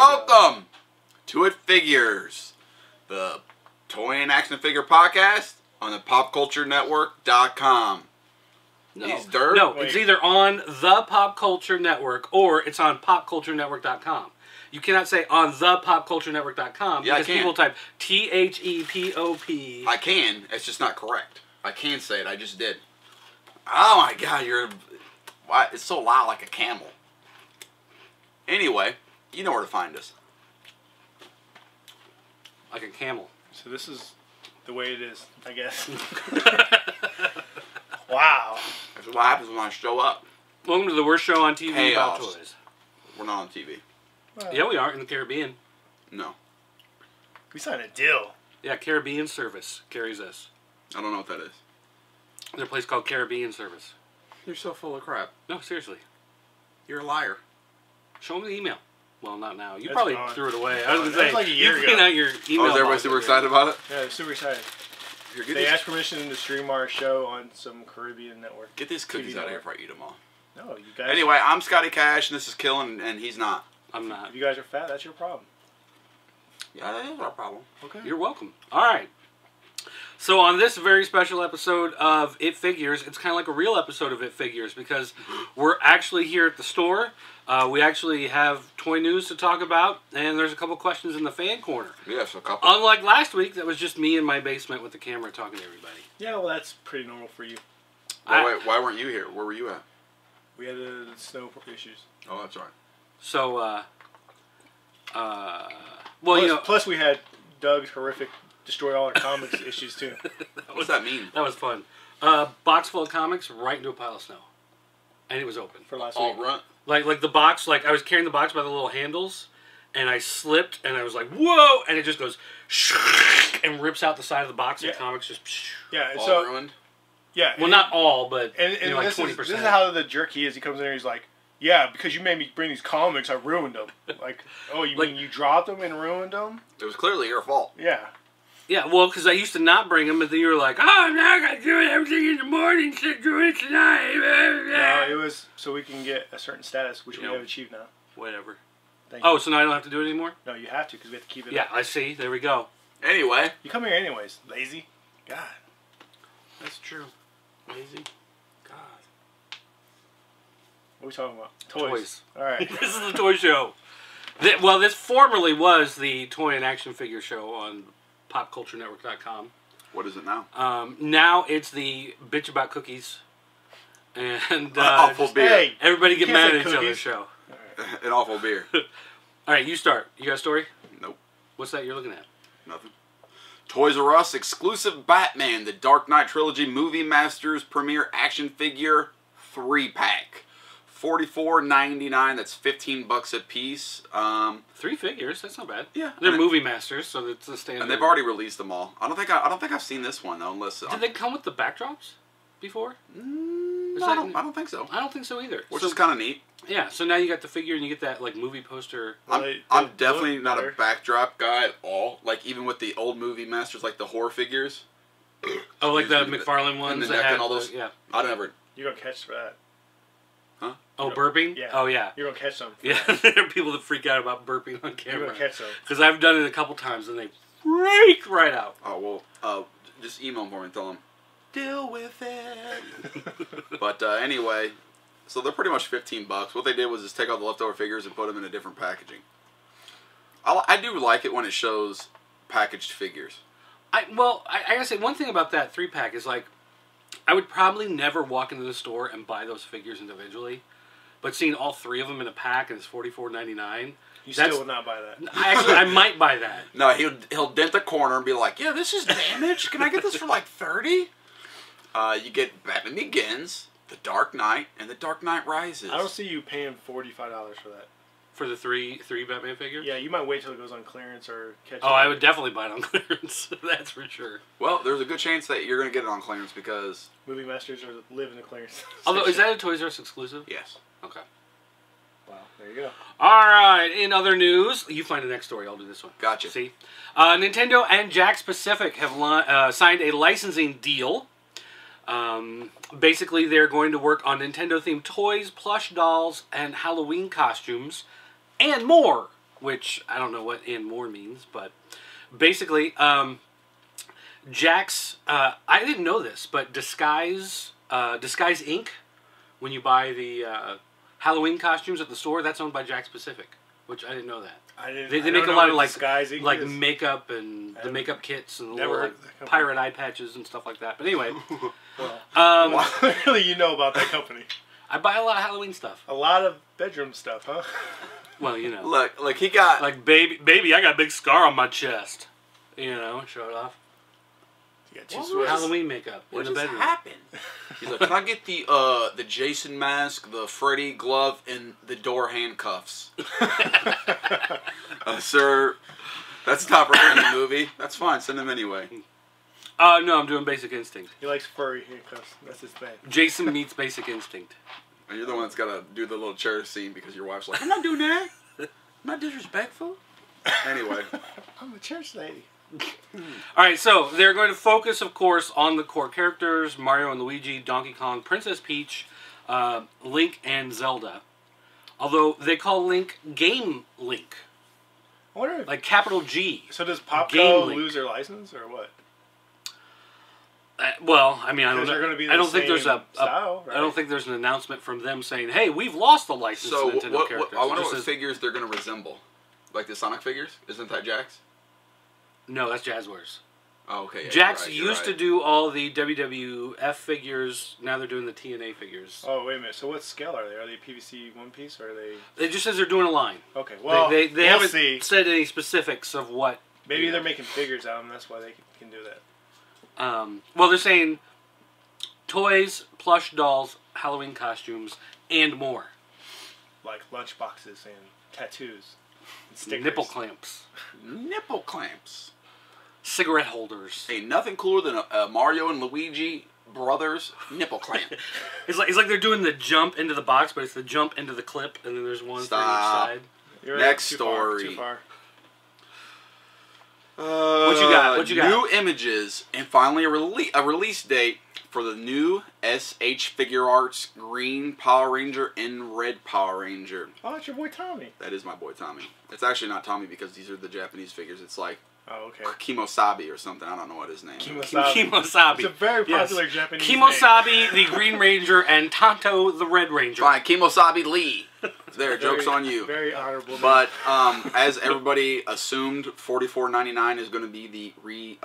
Welcome to It Figures, the toy and action figure podcast on the popculturenetwork.com. No, Wait. It's either on the Pop Culture Network or it's on popculturenetwork.com. You cannot say on the popculturenetwork.com Yeah, I because can. people type THEPOP. I can. It's just not correct. I can say it. I just did. Oh my God, why? It's so loud like a camel. Anyway, you know where to find us. Like a camel. So this is the way it is, I guess. Wow. That's what happens when I show up. Welcome to the worst show on TV about Chaos. toys. We're not on TV. Well, Yeah, we are in the Caribbean. No. we signed a deal. Yeah, Caribbean Service carries us. I don't know what that is. There's a place called Caribbean Service. You're so full of crap. No, seriously. You're a liar. Show me the email. Well, not now. You That's probably gone. threw it away. I was going to That say, was like a year you clean ago. out your email. Oh, is everybody box super over excited about it? Yeah, super excited. Here, They asked permission to stream our show on some Caribbean network. Get these cookies TV out of here network. before I eat them all. No, you guys. Anyway, I'm Scotty Cash, and this is Killen, and he's not. I'm not. If you guys are fat, that's your problem. Yeah, that is our problem. Okay. You're welcome. All right. So on this very special episode of It Figures, it's kind of like a real episode of It Figures because we're actually here at the store. We actually have toy news to talk about, and there's a couple questions in the fan corner. Yes, a couple. Unlike last week, that was just me in my basement with the camera talking to everybody. Yeah, well, that's pretty normal for you. Wait, why weren't you here? Where were you at? We had the snow issues. Oh, that's right. So, well, Plus, you know, plus we had Doug's horrific destroy all our comics issues too. What's that mean? that was fun. Box full of comics right into a pile of snow, and it was open. For last All week. run. Like the box, like I was carrying the box by the little handles, and I slipped, and I was like, "Whoa!" And it just goes, and rips out the side of the box, and Yeah. comics just. Yeah, and All so ruined. yeah. Well, and- not all, but And, you know, like this 20%. is how the jerk he is. He comes in here, he's like, "Yeah, because you made me bring these comics, I ruined them." Like, oh, you Like- mean you dropped them and ruined them? It was clearly your fault. Yeah. Yeah, well, because I used to not bring them, but then you were like, "Oh, now I got to do everything in the morning, so do it tonight." No, it was so we can get a certain status, which we Yeah. have achieved now. Whatever. Thank Oh, you. so now I don't have to do it anymore? No, you have to because we have to keep it Yeah, up. I see. There we go. Anyway. You come here anyways, lazy. God. That's true. Lazy. God. What are we talking about? Toys. Toys. All right. This is the toy show. Well, this formerly was the toy and action figure show on popculturenetwork.com. What is it now? Now it's the Bitch About Cookies. And Awful beer. Hey, everybody get Can't mad say at each other's cookies. show. An awful beer. All right, you start. You got a story? Nope. What's that you're looking at? Nothing. Toys R Us exclusive Batman, the Dark Knight Trilogy Movie Masters Premiere Action Figure 3-pack. $44.99. That's $15 a piece. 3 figures. That's not bad. Yeah. They're And- movie masters, so it's a standard. And they've already released them all. I don't think I've seen this one though, unless Did they come with the backdrops before? No, Is I that- don't think so. I don't think so either. Which So- is kind of neat. Yeah, so now you got the figure and you get that like movie poster. Well, I'm they definitely look not better. a backdrop guy at all. Like even with the old movie masters, like the horror figures. Oh, like the Excuse me, McFarlane ones and the that neck had and all the- those. yeah. I never. You're gonna catch for that. Oh, burping? Yeah. Oh, yeah. You're gonna catch some. for Yeah, that. there are people that freak out about burping on You're camera. gonna catch some. Because I've done it a couple times and they freak right out. Oh well. Just email them for me and tell them deal with it. But anyway, so they're pretty much $15. What they did was just take all the leftover figures and put them in a different packaging. I do like it when it shows packaged figures. I gotta say, one thing about that 3-pack is like, I would probably never walk into the store and buy those figures individually. But seeing all 3 of them in a pack and it's $44.99. You That's- still will not buy that. I might buy that. No, he'll dent the corner and be like, "Yeah, this is damaged. Can I get this for like 30?" You get Batman Begins, The Dark Knight, and The Dark Knight Rises. I don't see you paying $45 for that. For the three Batman figures? Yeah, you might wait till it goes on clearance or catch. Oh, I would definitely buy it on clearance. That's for sure. Well, there's a good chance that you're going to get it on clearance because Movie masters live in the clearance. Although, is section. that a Toys R Us exclusive? yes. Okay. Wow, there you go. All right. In other news, you find the next story. I'll do this one. Gotcha. See, Nintendo and Jakks Pacific have signed a licensing deal. Basically, they're going to work on Nintendo-themed toys, plush dolls, and Halloween costumes, and more which I don't know what "and more" means, but basically, Jack's. I didn't know this, but Disguise Inc. When you buy the Halloween costumes at the store, that's owned by Jack's Pacific, which I didn't know that. They make a lot of like makeup and the makeup kits and the little pirate eye patches and stuff like that. But anyway, what really you know about that company? I buy a lot of Halloween stuff. A lot of bedroom stuff, huh? Well, you know, look, he got like baby, I got a big scar on my chest. You know, show it off. Halloween makeup in the bedroom. What happened? He's like, can I get the Jason mask, the Freddy glove, and the door handcuffs? Sir, that's not for any movie. That's fine. Send them anyway. No, I'm doing Basic Instinct. He likes furry handcuffs. That's his thing. Jason meets Basic Instinct. And you're the one that's got to do the little chair scene because your wife's like, I'm not doing that. I'm not disrespectful. Anyway. I'm a church lady. Alright, so they're going to focus, of course, on the core characters, Mario and Luigi, Donkey Kong, Princess Peach, Link, and Zelda. Although they call Link Game Link. I wonder if, like capital G. So does Popco lose their license, or what? Well, I mean, I don't know. I don't think there's I don't think there's an announcement from them saying, hey, we've lost the license to Nintendo characters. I wonder what figures they're going to resemble. Like the Sonic figures? Isn't that Jax? No, that's Jazzwares. Oh, okay. Yeah, Jax used to do all the WWF figures. Now they're doing the TNA figures. Oh, wait a minute. So what scale are they? Are they PVC one piece, or are they... It just says they're doing a line. Okay, well, they haven't said any specifics of what... Maybe they're making figures out of them. That's why they can do that. Well, they're saying toys, plush dolls, Halloween costumes, and more. Like lunch boxes and tattoos. And stickers. Nipple clamps. Nipple clamps. Cigarette holders. Ain't nothing cooler than a Mario and Luigi brothers nipple clamp. It's like they're doing the jump into the box, but it's the jump into the clip, and then there's one for each side. Next story. Too far. What you got? What you got? New images and finally a release date for the new SH Figure Arts Green Power Ranger and Red Power Ranger. Oh, it's your boy Tommy. That is my boy Tommy. It's actually not Tommy because these are the Japanese figures. It's like okay. Kimosabi or something. I don't know what his name is. Kimosabi. It's a very popular Japanese Kimosabi, the Green Ranger, and Tonto, the Red Ranger. Fine, Kimosabi Lee. There, joke's on you. Very honorable. But as everybody assumed, $44.99 is going to be the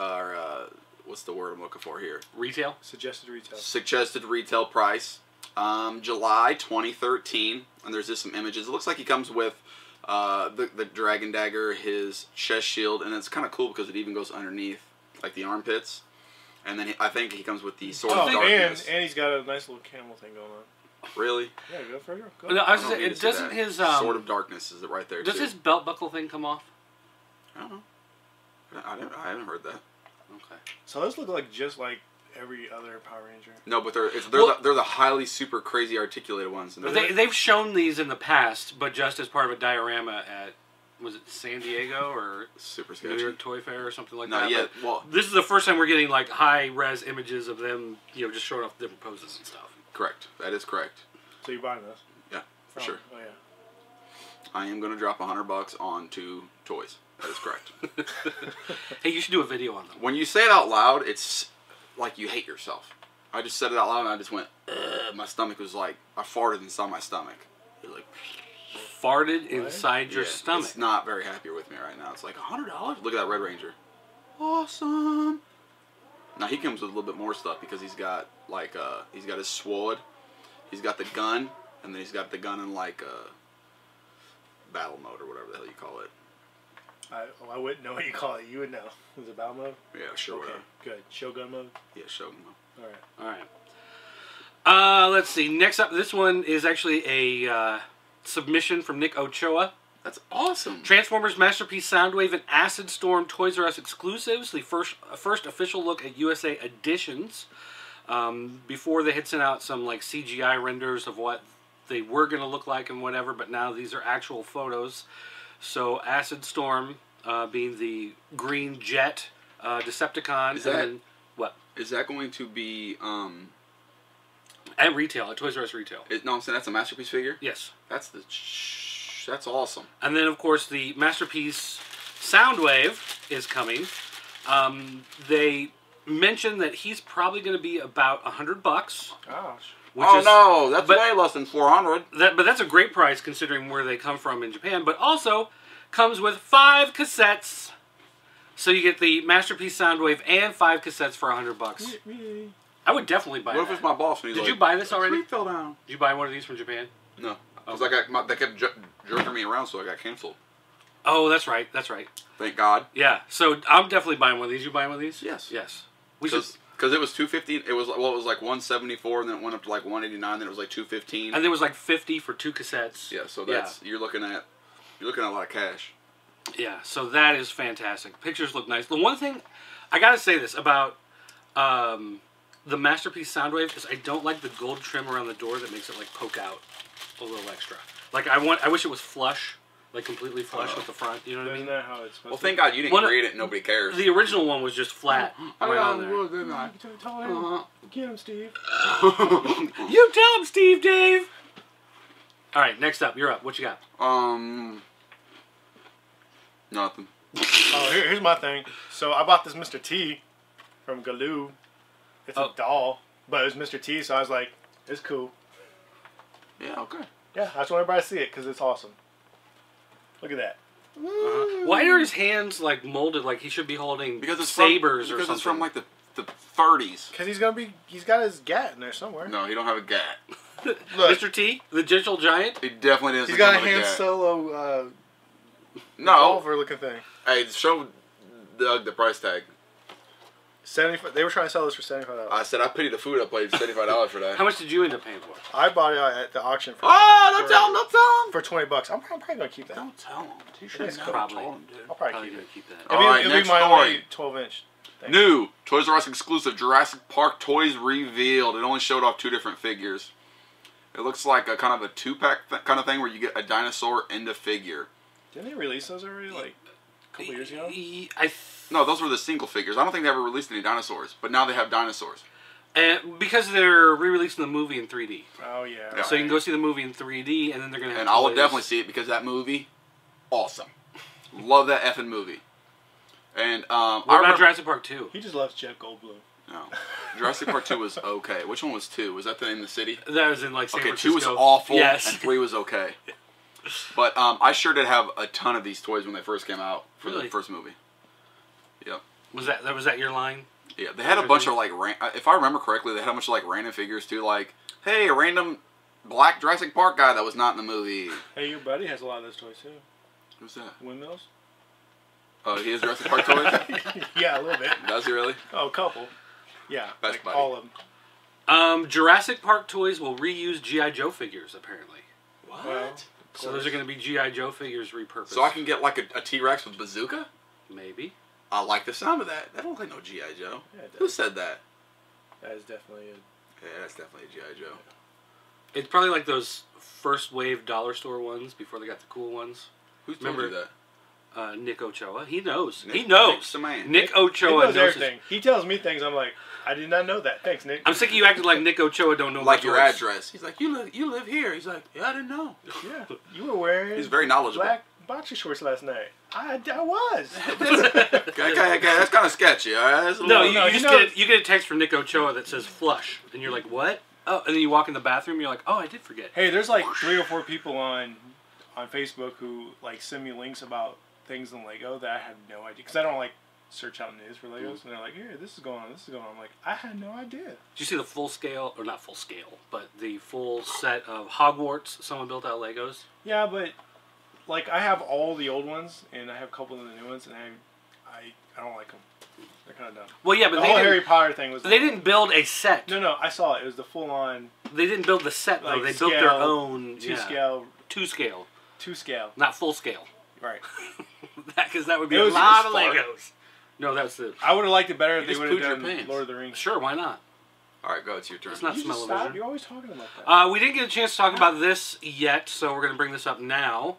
what's the word I'm looking for here? Retail? Suggested retail. Suggested retail price. July 2013, and there's just some images. It looks like he comes with the Dragon Dagger, his chest shield, and it's kind of cool because it even goes underneath, like the armpits. And then I think he comes with the Sword of Darkness. And he's got a nice little camel thing going on. Really? Yeah, go for it. Go. No, I was saying, it doesn't his Sword of Darkness is right there. Does his belt buckle thing come off? I don't know. I haven't heard that. Okay. So those look like just like every other Power Ranger. No, but they're the highly super crazy articulated ones. And they've shown these in the past, but just as part of a diorama at, was it San Diego or super sketchy. New York Toy Fair or something like that? Not yet. Well, this is the first time we're getting like high res images of them, just showing off different poses and stuff. Correct. That is correct. So you're buying those? Yeah, for sure. Oh yeah. I am going to drop $100 on 2 toys. That is correct. Hey, you should do a video on them. When you say it out loud, it's like you hate yourself. I just said it out loud and I just went, ugh. My stomach was like, I farted inside my stomach. It was like, farted inside your stomach. It's not very happy with me right now. It's like $100. Look at that Red Ranger. Awesome. Now he comes with a little bit more stuff because he's got like he's got his sword, he's got the gun, and then he's got the gun in like battle mode or whatever the hell you call it. I wouldn't know what you call it. You would know. Is it battle mode? Yeah, sure. Okay, whatever. good. Shogun mode? Yeah, Shogun mode. Alright. Let's see. Next up, this one is actually a submission from Nick Ochoa. That's awesome. Transformers Masterpiece Soundwave and Acid Storm Toys R Us exclusives. The first official look at USA editions. Before they had sent out some like CGI renders of what they were going to look like and whatever, but now these are actual photos. So Acid Storm being the green jet Decepticon. Is that, what? Is that going to be at retail, at Toys R Us retail? No, I'm saying that's a Masterpiece figure? Yes. That's that's awesome. And then, of course, the Masterpiece Soundwave is coming. They mentioned that he's probably going to be about $100. Gosh. No, that's way less than 400. But that's a great price considering where they come from in Japan. But also comes with 5 cassettes. So you get the Masterpiece Soundwave and 5 cassettes for $100. I would definitely buy that. What if it's my boss? And he's Did like, you buy this already? Fell down. Did you buy one of these from Japan? No. Because they kept jerking me around, so I got canceled. Oh, that's right. That's right. Thank God. Yeah. So I'm definitely buying one of these. You buying one of these? Yes. Yes. Because it was $250. It was like $174, and then it went up to like $189. Then it was like $215. And there was like $50 for 2 cassettes. Yeah. So that's you're looking at a lot of cash. Yeah. So that is fantastic. Pictures look nice. The one thing I gotta say this about the Masterpiece Soundwave is I don't like the gold trim around the door that makes it like poke out a little extra. Like I wish it was flush. Like completely flush with the front, you know what I mean? Isn't that how it's supposed to be? Well, thank God you didn't create it and nobody cares. The original one was just flat. Right on there. Didn't I? Tell him. Get him, Steve. You tell him, Steve Dave! Alright, next up. You're up. What you got? Nothing. Oh, here's my thing. So I bought this Mr. T from Galoo. It's a doll, but it was Mr. T, so I was like, it's cool. Yeah, okay. Yeah, I just want everybody to see it because it's awesome. Look at that. Why are his hands like molded like he should be holding sabers or something? Because it's from like the 30s. Because he's got his gat in there somewhere. No, he don't have a gat. Look, Mr. T, the gentle giant. He definitely doesn't. He's got a have Han gat. Solo No. revolver looking thing. Hey, show Doug the price tag. 75. They were trying to sell this for $75. I said I pity the food. I paid $75 for that. How much did you end up paying for it? I bought it at the auction for. Don't tell him! Don't tell him! For $20. I'm probably gonna keep that. Don't tell him. You It should is have cool. Probably. told him, dude. I'll probably Probably keep gonna it. keep that. All right, It'll be next my story. only 12-inch. thing. New Toys R Us exclusive Jurassic Park toys revealed. It only showed off 2 different figures. It looks like a kind of a 2-pack kind of thing where you get a dinosaur and a figure. Didn't they release those already, like a couple years ago? No, those were the single figures. I don't think they ever released any dinosaurs, but now they have dinosaurs. Because they're re-releasing the movie in 3D. Oh yeah. Yeah. So you can go see the movie in 3D, and then they're gonna have. And I will toys. definitely see it because that movie, awesome. Love that effing movie. And What about Jurassic Park 2? He just loves Jeff Goldblum. No, Jurassic Park 2 was okay. Which one was 2? Was that in the city? That was in like San Okay, Francisco. 2 was awful, Yes. and 3 was okay. But I sure did have a ton of these toys when they first came out for Really? the first movie. Yep. Was that your line? Yeah, they had a bunch of like, if I remember correctly, they had a bunch of like random figures too. Like, hey, a random black Jurassic Park guy that was not in the movie. Hey, your buddy has a lot of those toys too. Who's that? Windmills? Oh, he has Jurassic Park toys? Yeah, a little bit. Does he really? Oh, a couple. Yeah, Best like buddy. all of them. Jurassic Park toys will reuse G.I. Joe figures apparently. What? Well, So those are going to be G.I. Joe figures repurposed. So I can get like a T-Rex with bazooka? Maybe. I like the sound of that. That don't look like no G.I. Joe. Yeah, it Who does. said that? That is definitely it. Yeah, that's definitely a G.I. Joe. It's probably like those first wave dollar store ones before they got the cool ones. Who told you that? Nick Ochoa. He knows. Nick- he knows. Nick's the man. Nick He Ochoa knows knows everything. He tells me things. I'm like, I did not know that. Thanks, Nick. I'm sick of you acting like Nick Ochoa don't know Like about your yours. address. He's like, you live here. He's like, yeah, I didn't know. Yeah, you were wearing. He's very knowledgeable. Black boxer shorts last night. I was. Okay, that's kind of sketchy. All right? That's a No, little- you get a text from Nick Ochoa that says flush, and you're like, what? Oh, and then you walk in the bathroom, and you're like, oh, I did forget. Hey, there's like 3 or 4 people on Facebook who like send me links about things in Lego that I had no idea, because I don't like search out news for Legos, and they're like, here, this is going on, this is going on. I'm like, I had no idea. Did you see the full scale, or not full scale, but the full set of Hogwarts someone built out of Legos? Yeah, but like I have all the old ones, and I have a couple of the new ones, and I don't like them. They're kind of dumb. Well, yeah, but The they whole didn't, Harry Potter thing was. they didn't build a set. No, I saw it. It was the full on. They didn't build the set, though. Like They built their scale, own... Two scale. 2 scale. 2 scale. Not full scale. Right. Because that would be It a was lot just of fart. Legos. No, that's the... I would have liked it better if You they just would have pooed your done pants. Lord of the Rings. Sure, why not? All right, go. It's your turn. It's not You just stop. smell-o-vision. You're always talking about that. We didn't get a chance to talk about this yet, so we're going to bring this up now.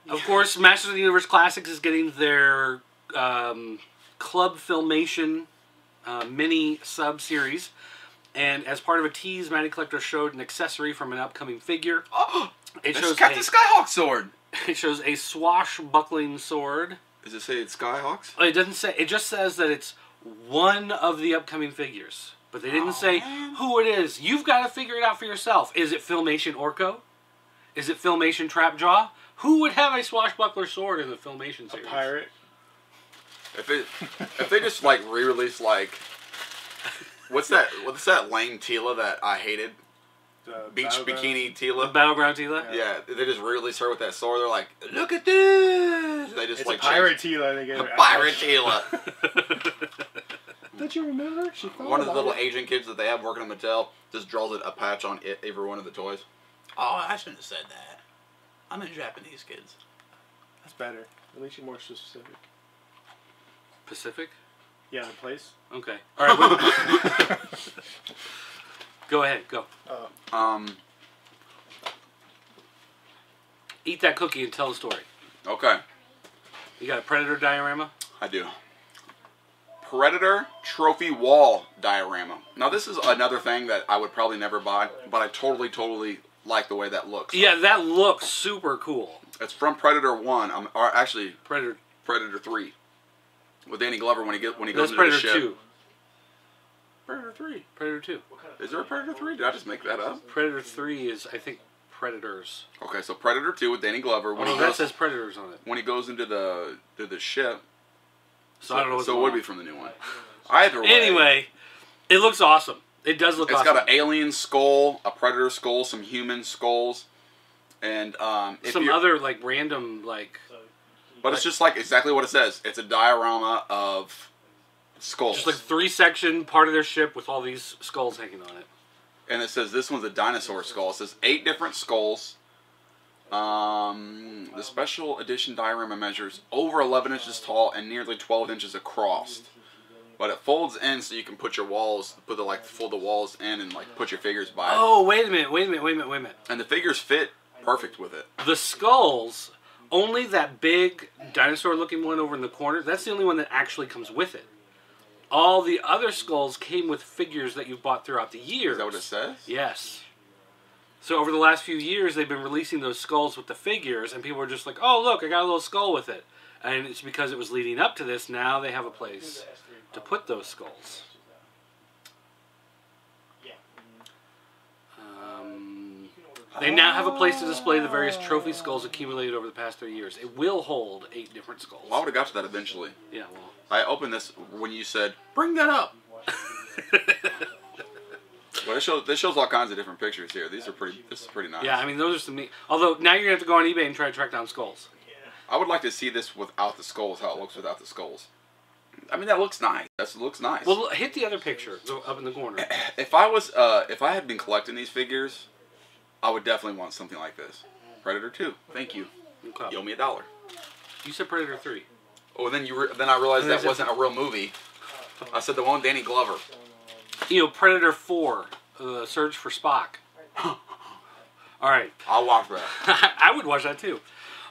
Of course, Masters of the Universe Classics is getting their Club Filmation mini sub-series. And as part of a tease, Matty Collector showed an accessory from an upcoming figure. It It's shows Captain Skyhawk sword. It shows a swashbuckling sword. Does it say it's Skyhawks? It doesn't say. It just says that it's one of the upcoming figures. But they didn't say who it is. You've got to figure it out for yourself. Is it Filmation Orko? Is it Filmation Trapjaw? Who would have a swashbuckler sword in the Filmation series? A pirate. If they just like re-release like what's that lame Tila that I hated? Beach bikini Tila. Battleground Tila? Yeah, they just re-release her with that sword. They're like, look at this. They just It's like a pirate Tila. They gave a her. pirate Tila. Don't you remember? She One of the little Asian kids that they have working at Mattel just draws a patch on every one of the toys. Oh, I shouldn't have said that. I'm in Japanese, kids. That's better. At least you're more specific. Pacific? Yeah, the place. Okay. All right. Go ahead. Go. Eat that cookie and tell the story. Okay. You got a Predator diorama? I do. Predator trophy wall diorama. Now this is another thing that I would probably never buy, but I totally like the way that looks. Yeah, that looks super cool. It's from Predator 1, or actually Predator 3, with Danny Glover when he goes That's into Predator the ship. 2. Predator 3. Predator 2. Is there a Predator 3? Did I just make that up? Predator 3 is, I think, Predators. Okay, so Predator 2 with Danny Glover when that says Predators on it. when he goes into the ship. So I don't know what's So it going would on. be from the new one. Either way. Anyway, it looks awesome. It does look awesome. It's got an alien skull, a predator skull, some human skulls, and some other like random like. But it's just like exactly what it says. It's a diorama of skulls. Just like 3-section part of their ship with all these skulls hanging on it. And it says this one's a dinosaur skull. It says 8 different skulls. The special edition diorama measures over 11 inches tall and nearly 12 inches across. But it folds in so you can put your walls, fold the walls in and like put your figures by it. Oh, wait a minute. And the figures fit perfect with it. The skulls, only that big dinosaur-looking one over in the corner, that's the only one that actually comes with it. All the other skulls came with figures that you've bought throughout the years. Is that what it says? Yes. So over the last few years, they've been releasing those skulls with the figures, and people were just like, oh, look, I got a little skull with it. And it's because it was leading up to this, now they have a place to put those skulls. They now have a place to display the various trophy skulls accumulated over the past 3 years. It will hold 8 different skulls. Well, I would have got to that eventually. Yeah, well. I opened this when you said, bring that up. Well, this shows all kinds of different pictures here. This is pretty nice. Yeah, I mean, those are some neat. Although, now you're going to have to go on eBay and try to track down skulls. I would like to see this without the skulls, how it looks without the skulls. I mean, that looks nice. That looks nice. Well, hit the other picture up in the corner. If I had been collecting these figures, I would definitely want something like this. Predator 2. Thank you. Okay. You owe me $1. You said Predator 3. Oh, then I realized that wasn't a real movie. I said the one with Danny Glover. You know, Predator 4, The Search for Spock. All right. I'll watch that. I would watch that too.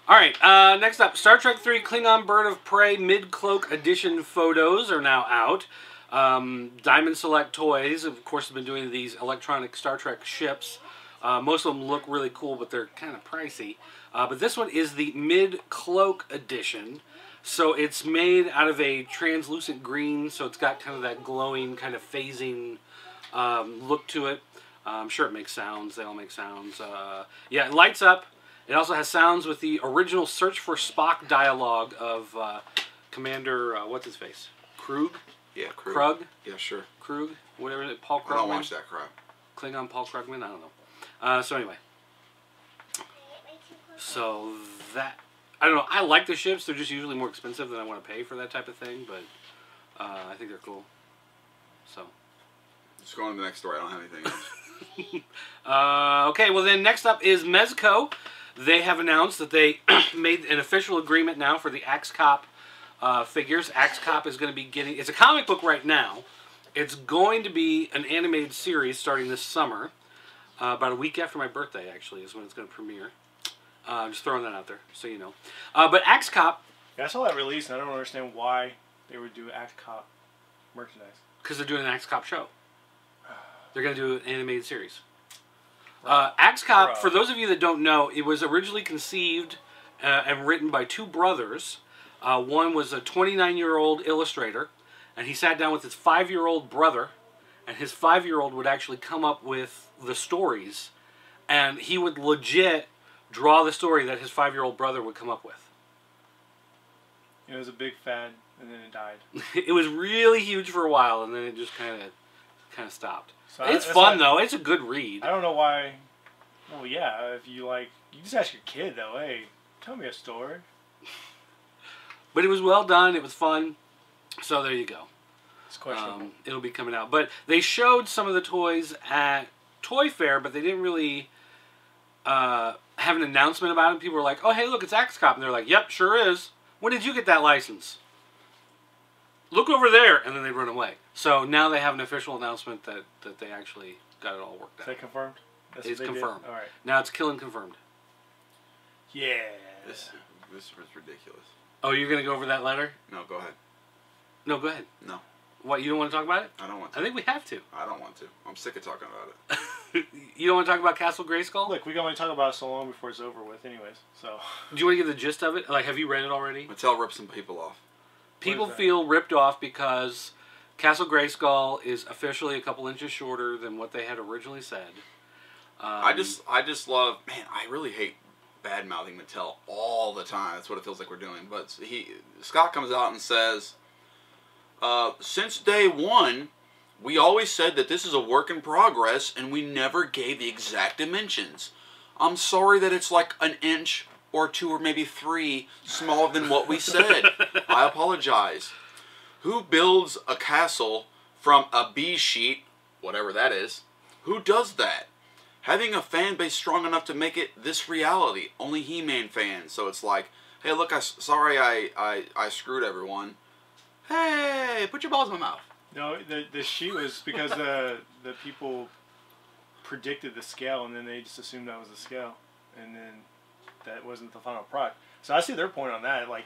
All right, next up, Star Trek 3 Klingon Bird of Prey Mid-Cloak Edition photos are now out. Diamond Select Toys, of course, have been doing these electronic Star Trek ships. Most of them look really cool, but they're kind of pricey. But this one is the Mid-Cloak Edition. So it's made out of a translucent green, so it's got kind of that glowing, kind of phasing look to it. I'm sure it makes sounds. They all make sounds. Yeah, it lights up. It also has sounds with the original Search for Spock dialogue of Commander, what's his face? Krug? Yeah, Krug. Krug? Yeah, sure. Krug? Whatever it is. Paul Krugman? I don't watch that crap. Klingon Paul Krugman? I don't know. So anyway. So that... I don't know. I like the ships. They're just usually more expensive than I want to pay for that type of thing, but I think they're cool. So... Just go on to the next story. I don't have anything else. Okay, well then next up is Mezco. They have announced that they made an official agreement now for the Axe Cop figures. Axe Cop is going to be getting... It's a comic book right now. It's going to be an animated series starting this summer. About a week after my birthday, actually, is when it's going to premiere. Just throwing that out there, so you know. But Axe Cop... Yeah, I saw that release, and I don't understand why they would do Axe Cop merchandise. Because they're doing an Axe Cop show. They're going to do an animated series. Axe Cop, Bro. for those of you that don't know, it was originally conceived and written by two brothers. One was a 29-year-old illustrator, and he sat down with his 5-year-old brother, and his 5-year-old would actually come up with the stories, and he would legit draw the story that his 5-year-old brother would come up with. It was a big fad, and then it died. It was really huge for a while, and then it just kind of stopped. So It's that's fun, why- though. It's a good read. I don't know why. Well, yeah, if you like, you just ask your kid though. Hey, tell me a story. But it was well done. It was fun. So there you go. It's questionable. It'll be coming out. But they showed some of the toys at Toy Fair, but they didn't really have an announcement about it. People were like, oh, hey, look, it's Axe Cop. And they're like, yep, sure is. When did you get that license? Look over there. And then they'd run away. So now they have an official announcement that they actually got it all worked Is out. that confirmed? That's It's what they did? confirmed. All right. Now it's kill and confirmed. Yeah. This was ridiculous. Oh, you're going to go over that letter? No, go ahead. No, go ahead. No, What, you don't want to talk about it? I don't want to. I think we have to. I don't want to. I'm sick of talking about it. You don't want to talk about Castle Grayskull? Look, we can only talk about it so long before it's over with, anyways. So. Do you want to give the gist of it? Like, have you read it already? Mattel ripped some people off. People that? feel ripped off because Castle Grayskull is officially a couple inches shorter than what they had originally said. I just love, man, I really hate bad-mouthing Mattel all the time. That's what it feels like we're doing. But Scott comes out and says, since day one, we always said that this is a work in progress, and we never gave the exact dimensions. I'm sorry that it's like an inch or 2 or maybe 3 smaller than what we said. I apologize. Who builds a castle from a B sheet, whatever that is? Who does that? Having a fan base strong enough to make it this reality. Only He-Man fans. So it's like, hey, look, sorry I screwed everyone. Hey, put your balls in my mouth. No, the sheet was because the people predicted the scale, and then they just assumed that was the scale, and then that wasn't the final product. So I see their point on that. Like,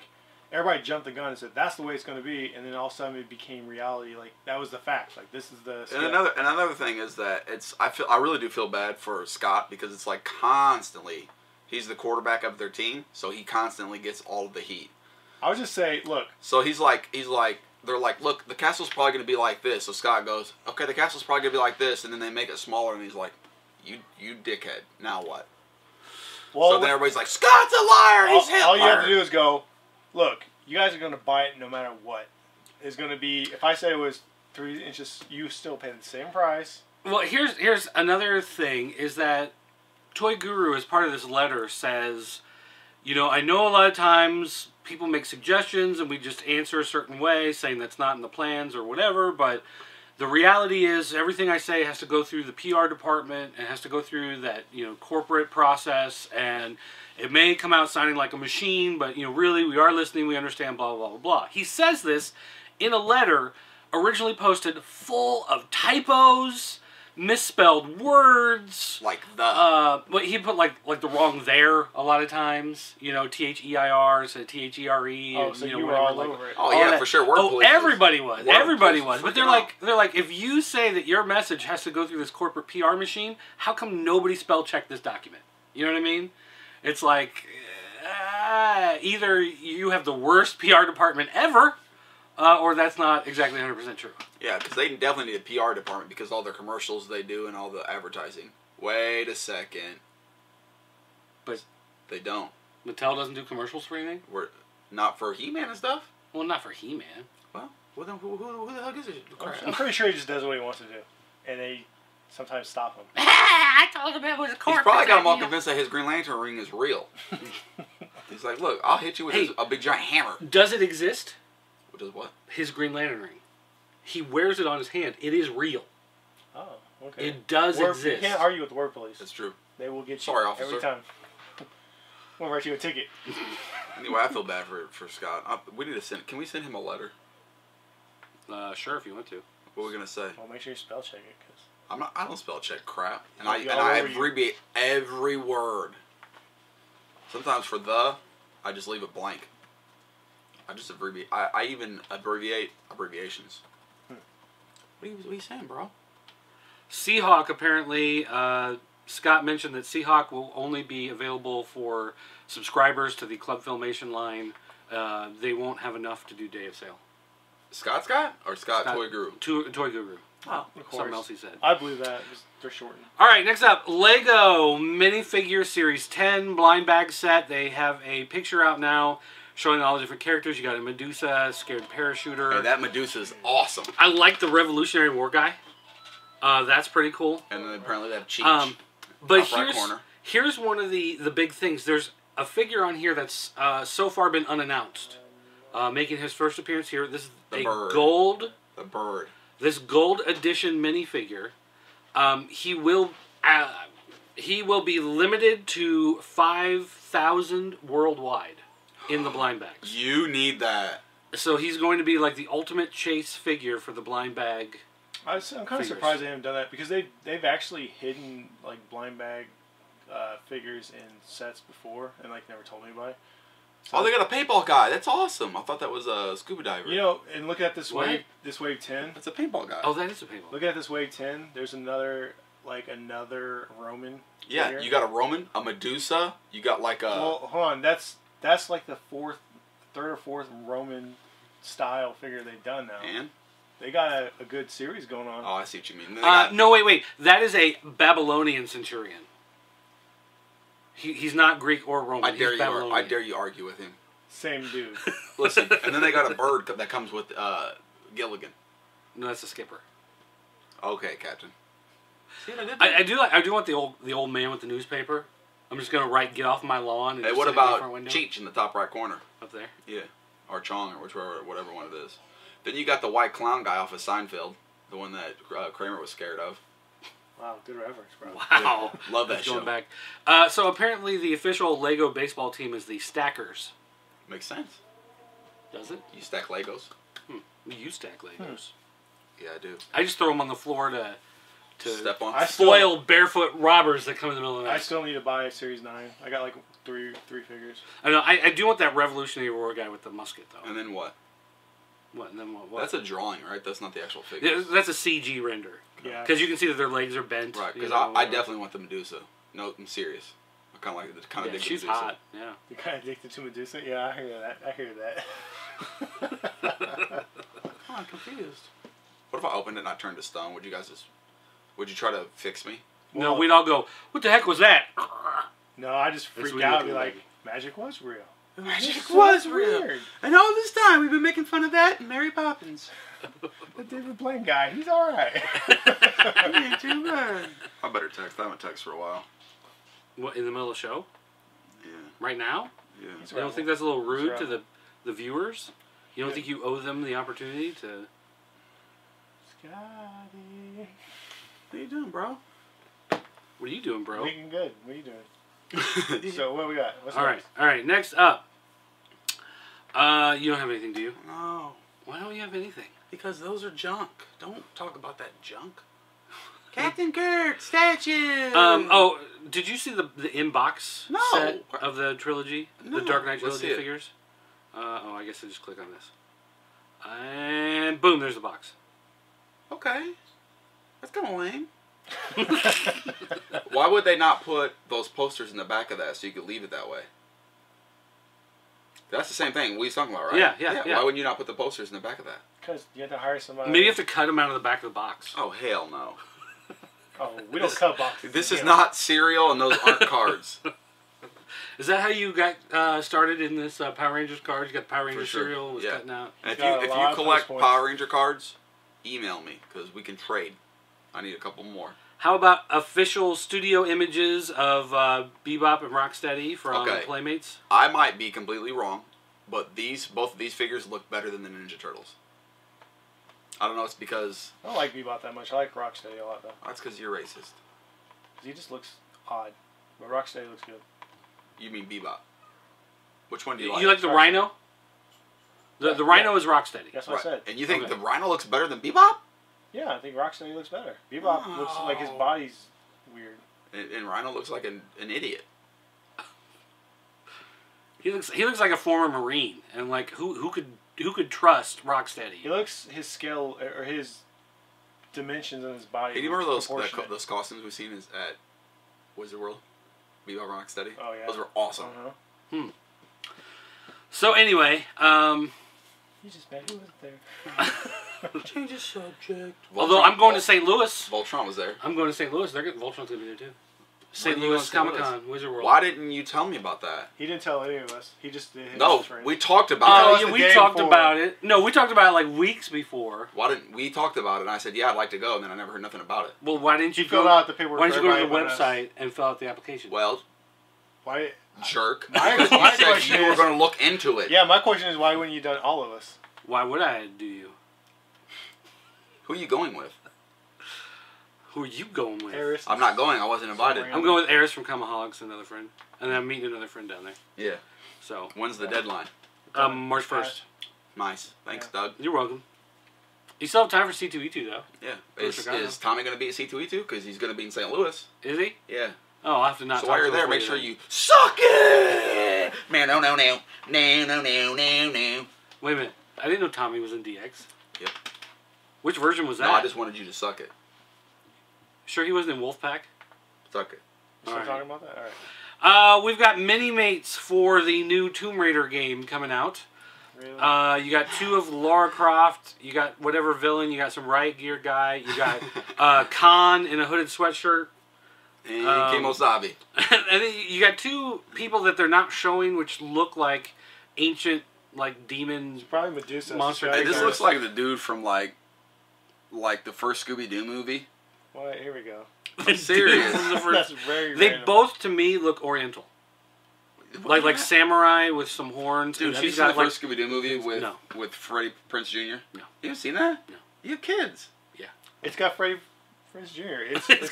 everybody jumped the gun and said that's the way it's going to be, and then all of a sudden it became reality. Like, that was the fact. Like, this is the scale. And another thing is that I really do feel bad for Scott, because it's like constantly he's the quarterback of their team, so he constantly gets all of the heat. I would just say, look. So he's like they're like, look, the castle's probably going to be like this. So Scott goes, okay, the castle's probably going to be like this, and then they make it smaller, and he's like, you dickhead, now what? Well, so then everybody's like, Scott's a liar, he's Hitler. All you have to do is go, look, you guys are going to buy it no matter what. It's going to be, if I say it was 3 inches, you still pay the same price. Well, here's another thing, is that Toy Guru, as part of this letter, says, you know, I know a lot of times people make suggestions and we just answer a certain way, saying that's not in the plans or whatever, but the reality is everything I say has to go through the PR department and has to go through that, you know, corporate process, and it may come out sounding like a machine, but, you know, really we are listening, we understand, blah, blah, blah, blah. He says this in a letter originally posted full of typos, misspelled words, like but he put like the wrong there a lot of times, you know, THEIR instead of THERE. Oh, and, so you know, you were whatever, all like, over it. Oh yeah, that. for sure. Word Oh, police everybody was. Word Everybody police was. But they're like, if you say that your message has to go through this corporate PR machine, how come nobody spell checked this document? You know what I mean? It's like either you have the worst PR department ever, or that's not exactly 100% true. Yeah, because they definitely need a PR department, because all their commercials they do and all the advertising. Wait a second. But they don't. Mattel doesn't do commercials for anything? We're not for He-Man and stuff? Well, not for He-Man. Well then who the hell gives a crap? I'm pretty sure he just does what he wants to do, and they sometimes stop him. I told him it was a corporate. He's probably got them all convinced that his Green Lantern ring is real. He's like, look, I'll hit you with a big giant hammer. Does it exist? Does what? His Green Lantern ring. He wears it on his hand. It is real. Oh, okay. It does exist. You can't argue with the word police. That's true. They will get you Sorry, officer. every time. We'll write you a ticket. Anyway, I feel bad for Scott. We need to send. Can we send him a letter? Sure, if you want to. What are we gonna say? Well, make sure you spell check it, cause I don't spell check crap, and I'll be I all over you. abbreviate every word. Sometimes for I just leave it blank. I just abbreviate. I even abbreviate abbreviations. What are you saying, bro? Seahawk apparently Scott mentioned that Seahawk will only be available for subscribers to the Club Filmation line. They won't have enough to do day of sale. Scott? Or Scott Toy Guru? Toy Guru. Oh, Of course. Something else he said. I believe that. They're shortened. All right, next up, Lego Minifigure Series 10 blind bag set. They have a picture out now showing all the different characters. You got a Medusa, Scared Parachuter. Hey, that Medusa is awesome. I like the Revolutionary War guy. That's pretty cool. And then apparently they have Cheech. But Top right corner. here's one of the big things. There's a figure on here that's so far been unannounced. Making his first appearance here. This is The bird. The bird. This gold edition minifigure. He will be limited to 5,000 worldwide in the blind bags. You need that. So he's going to be like the ultimate chase figure for the blind bag. I'm kind of surprised they haven't done that because they've actually hidden like blind bag figures in sets before and like never told anybody. So, Oh, they got a paintball guy. That's awesome. I thought that was a scuba diver. You know, and look at this What? wave 10. That's a paintball guy. Oh, that is a paintball. Look at this wave 10. There's another Roman. Yeah, figure. you got a Roman, a Medusa. You got like a. Well, hold on. That's like the third or fourth Roman style figure they've done now. And? They got a good series going on. Oh, I see what you mean. Then they got- No, wait. That is a Babylonian centurion. He's not Greek or Roman. I dare He's you. Babylonian. I dare you argue with him. Same dude. Listen, and then they got a bird that comes with Gilligan. No, that's a skipper. Okay, Captain. See what I did? I do want the old man with the newspaper. I'm just gonna write "Get off my lawn." And Hey, just what sit in the about front window. Cheech in the top right corner? Up there? Yeah, or Chong, or whatever one it is. Then you got the white clown guy off of Seinfeld, the one that Kramer was scared of. Wow, good reference, bro. Wow, Love that That's show. going back. So apparently, the official Lego baseball team is the Stackers. Makes sense. Does it? You stack Legos. You stack Legos. Yeah, I do. I just throw them on the floor to Step on. I foil barefoot robbers that come in the middle of the I night. still need to buy a Series 9. I got like three figures. I know. I do want that Revolutionary War guy with the musket though. And then what? What? And then what? That's a drawing, right? That's not the actual figure. Yeah, that's a CG render. Yeah. Because you can see that their legs are bent. Right, because you know, I definitely want the Medusa. No, I'm serious. I kind of like the kind of Yeah, dig she's Medusa. hot. Yeah. You're kind of addicted to Medusa? Yeah, I hear that. Oh, I'm confused. What if I opened it and I turned to stone? Would you try to fix me? No, Well- we'd all go, "What the heck was that?" No, I just That's freak what out you're and be looking like, like. magic was real. Magic It's was so real. weird. And all this time we've been making fun of that and Mary Poppins. The David Blaine guy, he's alright. Ain't too bad. I better text. I haven't texted for a while. What, in the middle of the show? Yeah. Right now? Yeah. You don't think that's a little rude right. to the viewers? You don't think you owe them the opportunity to... Scotty. What are you doing, bro? What are you doing, bro? Making good. What are you doing? So, what we got? What's All next? right. Next up. You don't have anything, do you? No. Why don't you have anything? Because those are junk. Don't talk about that junk. Captain Kirk statue. Oh, did you see the inbox No. set of the trilogy? No. The Dark Knight Let's trilogy see it. figures? I guess I just click on this. And boom, there's the box. Okay. That's kind of lame. Why would they not put those posters in the back of that so you could leave it that way? That's the same thing we was talking about, right? Yeah. Why wouldn't you not put the posters in the back of that? Because you have to hire somebody. Maybe you have to cut them out of the back of the box. Oh, hell no. Oh, we don't cut boxes. This is Yeah. not cereal and those aren't cards. Is that how you got started in this Power Rangers cards? You got Power Rangers sure. cereal and was Yeah. cutting out? And if Got a you lot of collect points. Power Ranger cards, email me because we can trade. I need a couple more. How about official studio images of Bebop and Rocksteady from Okay. Playmates? I might be completely wrong, but both of these figures look better than the Ninja Turtles. I don't know. It's because I don't like Bebop that much. I like Rocksteady a lot, though. that's because you're racist. 'Cause he just looks odd. But Rocksteady looks good. You mean Bebop? Which one do you like? You like the Rocksteady. Rhino? The Yeah. Rhino is Rocksteady. That's what I said. And you think Okay. the Rhino looks better than Bebop? Yeah, I think Rocksteady looks better. Bebop looks like his Oh. body's weird. And Rhino looks like an idiot. He looks like a former Marine, and like who could trust Rocksteady? He looks his scale or his dimensions in his body. Hey, do you remember looks those proportionate. those costumes we've seen at Wizard World, Bebop Rocksteady. Oh yeah. Those were awesome. Uh-huh. So anyway, You just met. Who was there? change the subject. Voltron- Although I'm going to St. Louis. Voltron was there. I'm going to St. Louis. Voltron's going to be there too. St. When are you Louis going to Comic St. Con, Wizard World. Why didn't you tell me about that? He didn't tell any of us. He just did. No, we talked Oh, about it. the yeah, we day talked before. about it. No, we talked about it like weeks before. Why didn't we talked about it? And I said, yeah, I'd like to go, and then I never heard nothing about it. Well, why didn't you He filled go? out the paperwork. Why didn't you go to the for everybody but us. website and fill out the application? Well, Why? jerk. My Because you said question you were is- going to look into it. Yeah, my question is why wouldn't you done all of us? Why would I do you? Who are you going with? Who are you going with? Harris. I'm not going. I wasn't invited. I'm going with Eris from Comaholics, another friend, and then I'm meeting another friend down there. Yeah. So, When's the deadline? March 1st. Nice. Thanks, Yeah. Doug. You're welcome. You still have time for C2E2 though. Yeah. Go to Is Chicago. Tommy going to be at C2E2? Because he's going to be in St. Louis. Is he? Yeah. Oh, I'll have to not. So talk while to you're him there, before make sure then. you suck it. Man, no. Wait a minute. I didn't know Tommy was in DX. Yep. Which version was that? No, I just wanted you to suck it. Sure, he wasn't in Wolfpack. Suck it. Still Alright. talking about that? All right. We've got mini mates for the new Tomb Raider game coming out. Really? You got 2 of Lara Croft. You got whatever villain. You got some riot gear guy. You got Khan in a hooded sweatshirt. And Kemosabe. And then you got 2 people that they're not showing, which look like ancient, like demon. It's probably Medusa. Monster Hey, Hey, this guys. looks like the dude from like the first Scooby-Doo movie. Well, here we go. I'm serious. From the That's first- very. They random. both, to me, look Oriental. Like samurai with some horns. Dude, and have you she's seen the got like first Scooby-Doo movie with No. Freddie Prinze Jr.? No. You haven't seen that? No. You have kids. It's got Freddie Prinze Jr. it's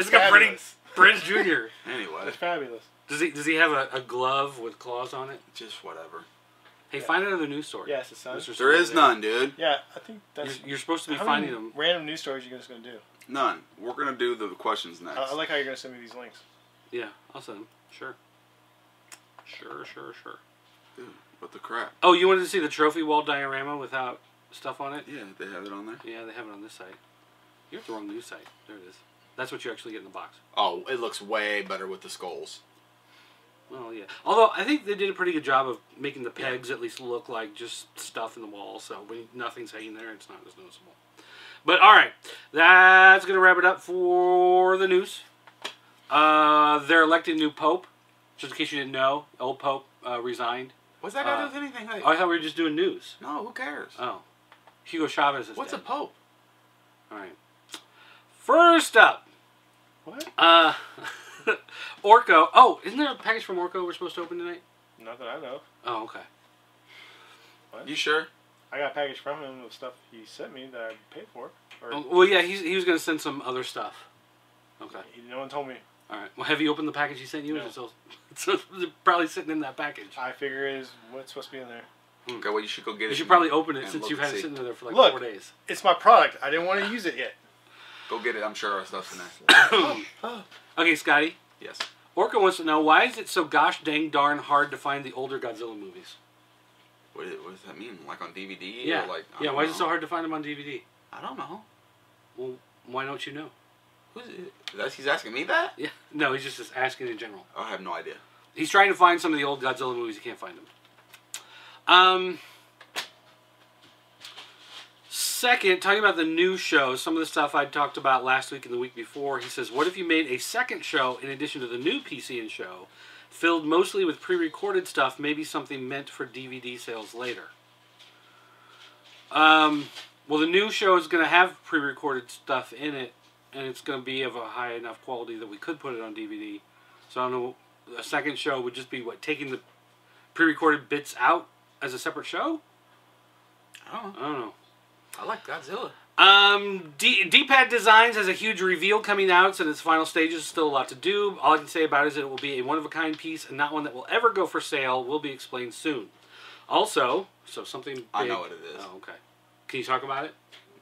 got Freddie Prinze Jr. Anyway, It's fabulous. Does he have a glove with claws on it? just whatever. Hey, Yeah. find another news story. Yes, it's son. Mr. There is Smith. none, dude. Yeah, I think that's. You're supposed to be How finding many them. random news stories you guys gonna do? None. We're gonna do the questions next. I like how you're gonna send me these links. Yeah, I'll send them. Sure. Dude, what the crap? Oh, you wanted to see the trophy wall diorama without stuff on it? Yeah, they have it on there. Yeah, they have it on this site. You're at the wrong news site. There it is. That's what you actually get in the box. Oh, it looks way better with the skulls. Well, yeah. Although I think they did a pretty good job of making the pegs at least look like just stuff in the wall. So when nothing's hanging there, it's not as noticeable. But all right, that's gonna wrap it up for the news. They're electing new pope. Just in case you didn't know, old pope resigned. What's that got to do with anything? Oh, I thought we were just doing news. No, who cares? Oh, Hugo Chavez is What's dead. a pope? All right. First up, What? Orko. Oh, isn't there a package from Orko we're supposed to open tonight? Not that I know. Oh, okay. You sure? I got a package from him of stuff he sent me that I paid for. Or Oh, well, yeah, he was going to send some other stuff. Okay. no one told me. All right. Well, have you opened the package he sent you? No. It's probably sitting in that package. I figure is what's supposed to be in there. Okay, well, you should go get it. You should probably open it and since look you've and had it see. sitting there for like Look. 4 days. It's my product. I didn't want to use it yet. Go get it. I'm sure our stuff's in there. Okay, Scotty. Yes. Orca wants to know, why is it so gosh dang darn hard to find the older Godzilla movies? What does that mean? Like on DVD? Yeah. Or like, I Yeah, don't why is it know. so hard to find them on DVD? I don't know. Well, why don't you know? Who's it? He's asking me that? Yeah. No, he's just asking in general. I have no idea. He's trying to find some of the old Godzilla movies. He can't find them. Second, talking about the new shows, some of the stuff I talked about last week and the week before, he says, what if you made a second show in addition to the new PCN show, filled mostly with pre-recorded stuff, maybe something meant for DVD sales later? Well, the new show is going to have pre-recorded stuff in it, and it's going to be of a high enough quality that we could put it on DVD. So I don't know, a second show would just be, what, taking the pre-recorded bits out as a separate show? I don't know. I don't know. I like Godzilla. D-Pad Designs has a huge reveal coming out. It's in its final stages. Still a lot to do. All I can say about it is that it will be a one-of-a-kind piece and not one that will ever go for sale. Will be explained soon. Also, so something big. I know what it is. Oh, okay. Can you talk about it?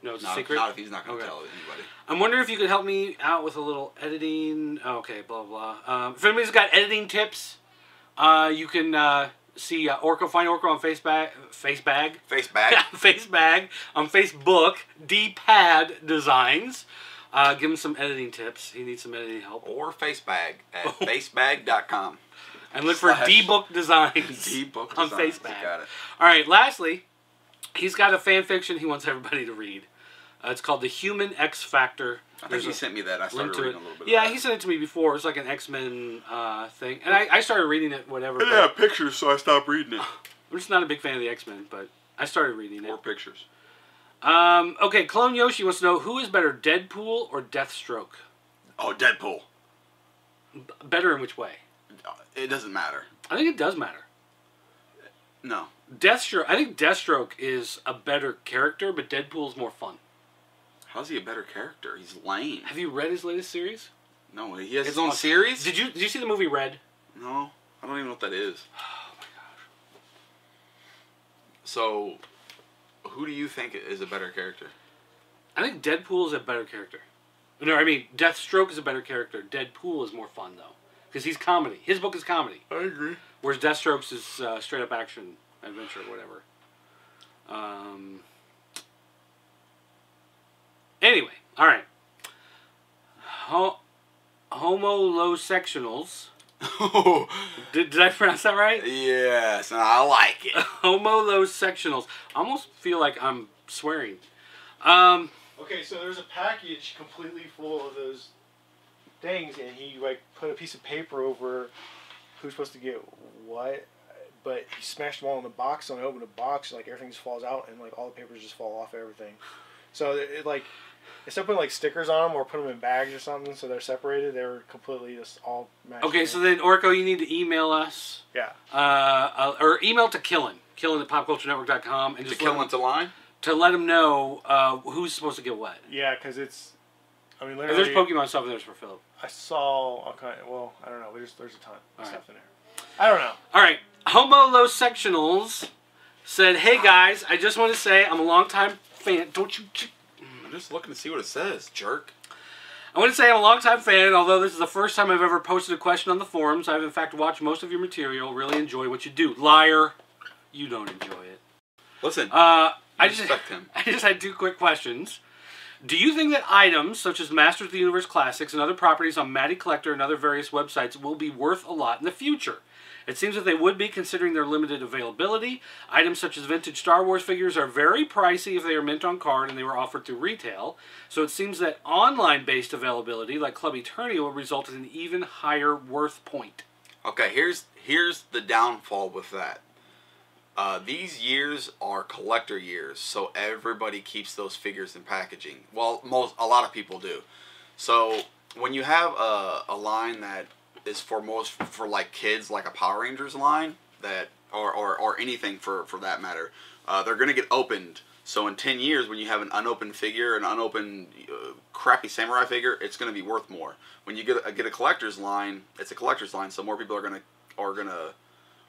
No, it's a Not, secret? not if he's not going to Okay. tell anybody. I'm wondering if you could help me out with a little editing. Oh, okay, blah, blah. If anybody's got editing tips, you can see Orko. Find Orko on Face bag? Facebag on Facebook, D-Pad Designs. Give him some editing tips. He needs some editing help. Or Facebag at facebag.com. And look for D-Book Designs D-Book on Designs. Facebag. You got it. All right, lastly, he's got a fan fiction he wants everybody to read. It's called The Human X Factor. I think he sent me that. I started reading a little bit of Yeah, that. he sent it to me before. It's like an X-Men thing. And I started reading it, whatever. It had pictures, so I stopped reading it. I'm just not a big fan of the X-Men, but I started reading it. More pictures. Okay, Clone Yoshi wants to know, who is better, Deadpool or Deathstroke? Oh, Deadpool. Better in which way? It doesn't matter. I think it does matter. No. Deathstroke. I think Deathstroke is a better character, but Deadpool's more fun. How's he a better character? He's lame. Have you read his latest series? No, he has his own series? Did you see the movie Red? No. I don't even know what that is. Oh my gosh. So, who do you think is a better character? I think Deadpool is a better character. No, I mean, Deathstroke is a better character. Deadpool is more fun, though. Because he's comedy. His book is comedy. I agree. Whereas Deathstroke's is straight up action, adventure, whatever. Anyway, all right. Homolosexuals. Did I pronounce that right? Yes, and I like it. Homolosexuals. I almost feel like I'm swearing. Okay, so there's a package completely full of those things, and he like put a piece of paper over who's supposed to get what, but he smashed them all in the box. So when I opened the box, like everything just falls out, and like all the papers just fall off everything. So it like, instead of putting like stickers on them or put them in bags or something so they're separated, they're completely just all mashed. Okay, in. so then Orko, you need to email us. Yeah. Or email to Killen at popculturenetwork.com, and To just kill into line? to let him know who's supposed to get what. Yeah, because it's, I mean, And literally. there's Pokemon stuff in there for Philip. I saw all kind. Well, I don't know. There's a ton of All stuff in there. I don't know. All right, Homolosexuals said, "Hey guys, I just want to say I'm a longtime fan. Don't you?" I'm just looking to see what it says, jerk. I want to say I'm a longtime fan, although this is the first time I've ever posted a question on the forums. I've in fact watched most of your material. Really enjoy what you do. Liar, you don't enjoy it. Listen, I respect him. I just had 2 quick questions. Do you think that items such as Masters of the Universe Classics and other properties on Matty Collector and other various websites will be worth a lot in the future? It seems that they would be, considering their limited availability. Items such as vintage Star Wars figures are very pricey if they are mint on card and they were offered through retail. So it seems that online-based availability, like Club Eternia, will result in an even higher worth point. Okay, here's the downfall with that. These years are collector years, so everybody keeps those figures in packaging. Well, a lot of people do. So when you have a line that is for like kids, like a Power Rangers line, that or anything for that matter, they're gonna get opened. So in 10 years, when you have an unopened figure, an unopened crappy samurai figure, it's gonna be worth more. When you get a collector's line, it's a collector's line, so more people are gonna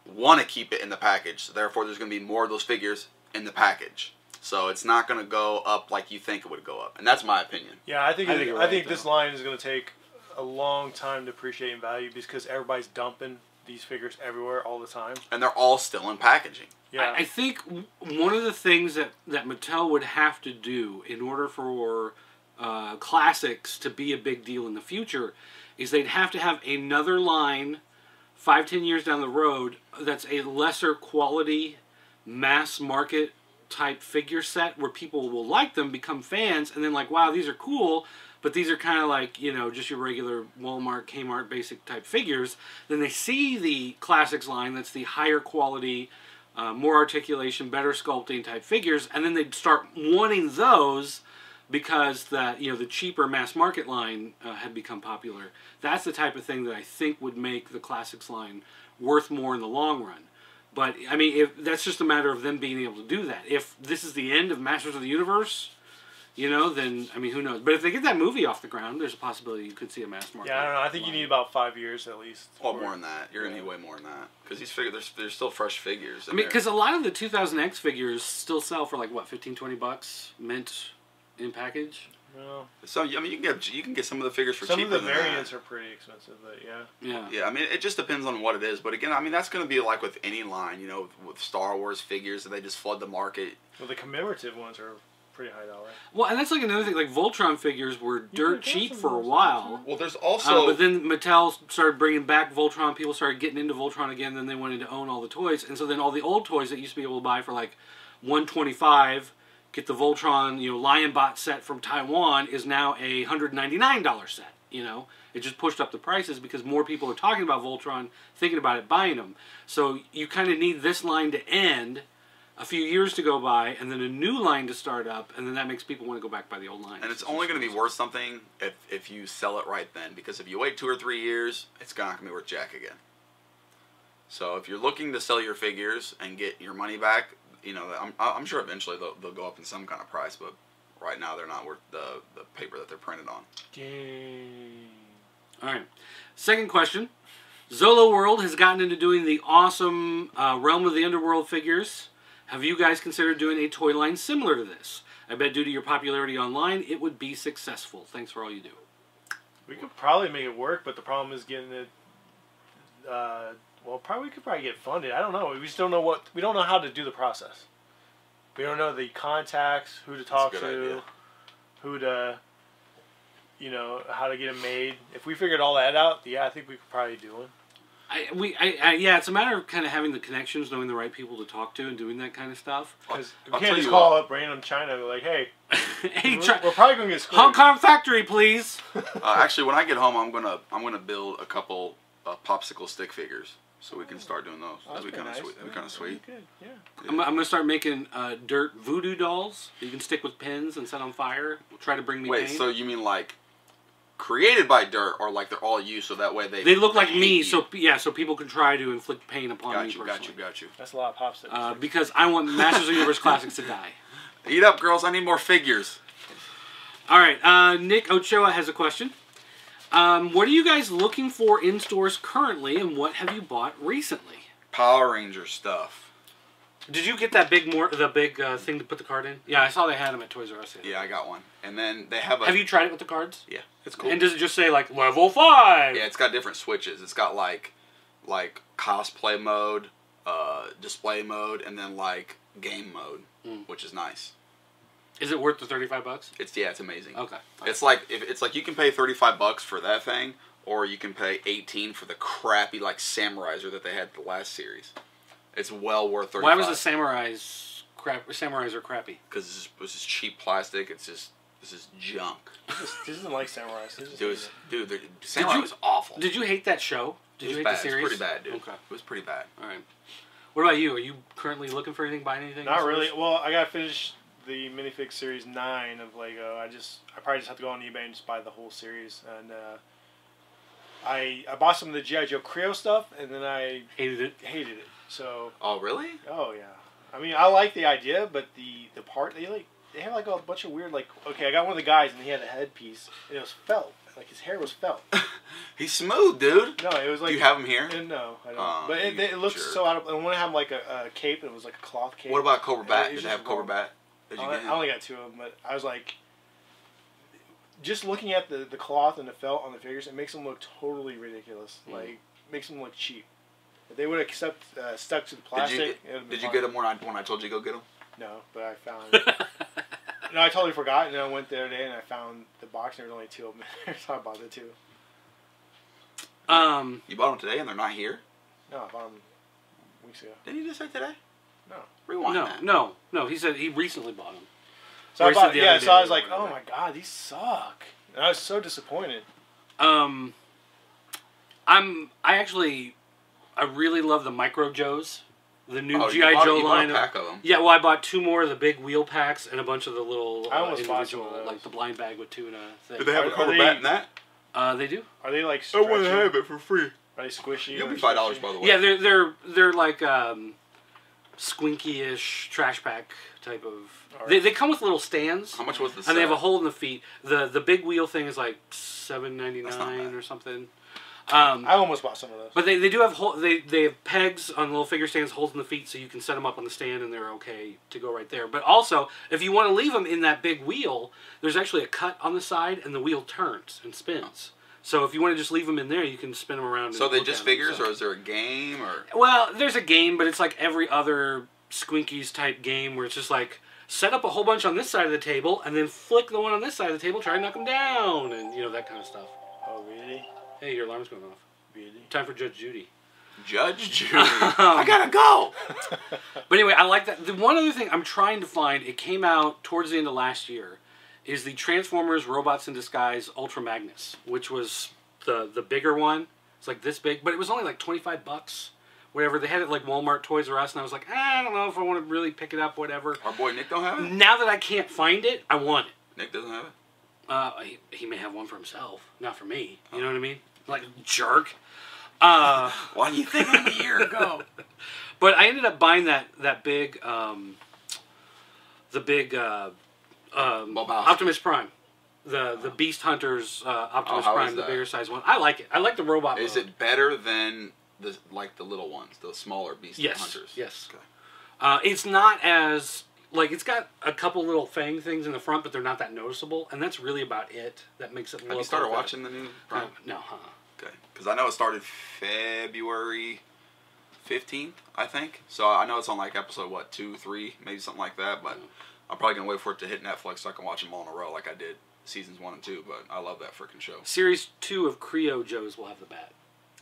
want to keep it in the package. So therefore, there's going to be more of those figures in the package. So it's not going to go up like you think it would go up, and that's my opinion. Yeah, I think you're right, this line is going to take a long time to appreciate in value because everybody's dumping these figures everywhere all the time. And they're all still in packaging. Yeah, I think one of the things that Mattel would have to do in order for classics to be a big deal in the future is they'd have to have another line 5-10 years down the road that's a lesser quality mass market type figure set where people will like them, become fans, and then like, wow, these are cool, but these are kind of like, you know, just your regular Walmart, Kmart basic type figures. Then they see the classics line that's the higher quality, more articulation, better sculpting type figures, and then they'd start wanting those because that, you know, the cheaper mass market line had become popular. That's the type of thing that I think would make the classics line worth more in the long run. But I mean, if that's just a matter of them being able to do that. If this is the end of Masters of the Universe, you know, then I mean, who knows? But if they get that movie off the ground, there's a possibility you could see a mass market. yeah, I don't know. I think you need about 5 years at least. Well, more than that. You're going to need way more than that. Because these figures, they're still fresh figures. I mean, because a lot of the 2000X figures still sell for like, what, $15-20 mint in package? Well, so I mean, you can get some of the figures for some cheaper of the than variants that. are pretty expensive, but yeah. Yeah. Yeah, I mean, it just depends on what it is. But again, I mean, that's going to be like with any line, you know, with Star Wars figures, that they just flood the market. Well, the commemorative ones are pretty high dollar. Well, and that's like another thing. Like Voltron figures were dirt cheap for a while. Well, there's also... but then Mattel started bringing back Voltron. People started getting into Voltron again. Then they wanted to own all the toys. And so then all the old toys that you used to be able to buy for like $125, get the Voltron, Lionbot set from Taiwan is now a $199 set. It just pushed up the prices because more people are talking about Voltron, thinking about it, buying them. So you kind of need this line to end, a few years to go by, and then a new line to start up, and then that makes people want to go back by the old line. And it's only going to be worth something if you sell it right then, because if you wait 2 or 3 years, it's not going to be worth jack again. So if you're looking to sell your figures and get your money back, I'm sure eventually they'll go up in some kind of price, but right now they're not worth the paper that they're printed on. Dang. All right. Second question. Zolo World has gotten into doing the awesome Realm of the Underworld figures. Have you guys considered doing a toy line similar to this? I bet due to your popularity online, it would be successful. Thanks for all you do. We could probably make it work, but the problem is getting it. We could probably get funded. I don't know. We just don't know we don't know how to do the process. We don't know the contacts, who to talk to, idea. who to, how to get them made. If we figured all that out, I think we could probably do one. Yeah, it's a matter of kind of having the connections, knowing the right people to talk to, and doing that kind of stuff. Because we can't just call up random China and be like, hey, hey, we're probably going to get screwed. Hong Kong factory, please. Actually, when I get home, I'm gonna build a couple popsicle stick figures, so we can start doing those. That'd be kind of sweet. That'd be kind of sweet. Good. Yeah. I'm gonna start making dirt voodoo dolls that you can stick with pins and set on fire. Try to bring me Wait, pain. so you mean like created by dirt, or like they're all you, so that way they look like me, you. so people can try to inflict pain upon me personally. Got you. That's a lot of popsicles. Because I want Masters of the Universe Classics to die. Eat up, girls. I need more figures. All right, Nick Ochoa has a question. What are you guys looking for in stores currently, and what have you bought recently? Power Ranger stuff. Did you get that big thing to put the card in? Yeah, I saw they had them at Toys R Us. Yeah, I got one. And then they have a... Have you tried it with the cards? Yeah, it's cool. And does it just say, like, level 5? Yeah, it's got different switches. It's got, like cosplay mode, display mode, and then, like, game mode, which is nice. Is it worth the $35? It's amazing. Okay. It's like you can pay $35 for that thing, or you can pay $18 for the crappy, like, Samuraiser that they had the last series. It's well worth $35. Why was the Samurais crappy? Because this is cheap plastic. This is junk. This isn't like Samurai. Dude, Samurai was awful. Did you hate that show? Did you hate the series? It was pretty bad, dude. Okay. It was pretty bad. All right. What about you? Are you currently looking for anything, buying anything? Not really. Well, I got to finish the minifig series 9 of Lego. I probably just have to go on eBay and just buy the whole series. And I bought some of the G.I. Joe Creo stuff, and then I hated it. So. Oh really? Oh yeah. I mean, I like the idea, but the part they have like a bunch of weird Okay, I got one of the guys, and he had a headpiece, and it was felt. Like his hair was felt. He's smooth, dude. No, it was like. Do you have him here? No, I don't. But it looks so out of. I want to have like a cape, and it was like a cloth cape. What about Cobra Bat? Did they have Cobra Bat? I only got 2 of them, but I was like, just looking at the cloth and the felt on the figures, it makes them look totally ridiculous. Like, makes them look cheap. If they would have stuck to the plastic, did you get them when I told you to go get them? No, but I found. No, I totally forgot, and then I went the other day and I found the box, and there was only 2 of them in there, so I bought the 2. You bought them today, and they're not here? No, I bought them weeks ago. Didn't you just say today? No. Rewind that. No. He said he recently bought them. So so I was like, oh my god, these suck. And I was so disappointed. I really love the Micro Joes. The new G.I. Joe line. You bought a pack of them. Yeah, well, I bought 2 more of the big wheel packs and a bunch of the little I almost individual, bought like the blind bag with tuna thing. Do they have a Cobra Bat in that? They do. Are they like stretchy? I want to have it for free. Are they squishy? You'll be $5 by the way. Yeah, they're like squinky-ish trash pack type of. Right. They come with little stands. How much was the set? And they have a hole in the feet. The big wheel thing is like $7.99 or something. I almost bought some of those. But they do have they have pegs on little figure stands, holes in the feet, so you can set them up on the stand, and they're okay to go right there. But also, if you want to leave them in that big wheel, there's actually a cut on the side, and the wheel turns and spins. So if you want to just leave them in there, you can spin them around. So they just figures, or is there a game, or? Well, there's a game, but it's like every other Squinkies type game where it's just like set up a whole bunch on this side of the table, and then flick the one on this side of the table, try and knock them down, and that kind of stuff. Oh, really? Hey, your alarm's going off. Really? Time for Judge Judy. Judge Judy. I gotta go. But anyway, I like that. The one other thing I'm trying to find, it came out towards the end of last year, is the Transformers Robots in Disguise Ultra Magnus, which was the bigger one. It's like this big, but it was only like $25. Whatever. They had it like Walmart, Toys R Us, and I was like, I don't know if I want to really pick it up, whatever. Our boy Nick don't have it? Now that I can't find it, I want it. Nick doesn't have it? He may have one for himself, not for me. You know what I mean? Like, jerk. Why do you think of a year ago? But I ended up buying that big, Optimus Prime. The Beast Hunters Optimus Prime, the bigger size one. I like it. I like the robot Is mode. it better than the little ones, the smaller Beast Hunters? Yes. Okay. It's not as... Like, it's got a couple little fang things in the front, but they're not that noticeable, and that's really about it. That makes it look... Have you started watching the new Prime? No, Okay. Because I know it started February 15th, I think. So I know it's on, like, episode, 2, 3, maybe something like that, but I'm probably going to wait for it to hit Netflix so I can watch them all in a row like I did seasons 1 and 2, but I love that freaking show. Series 2 of Creo Joes will have the bat.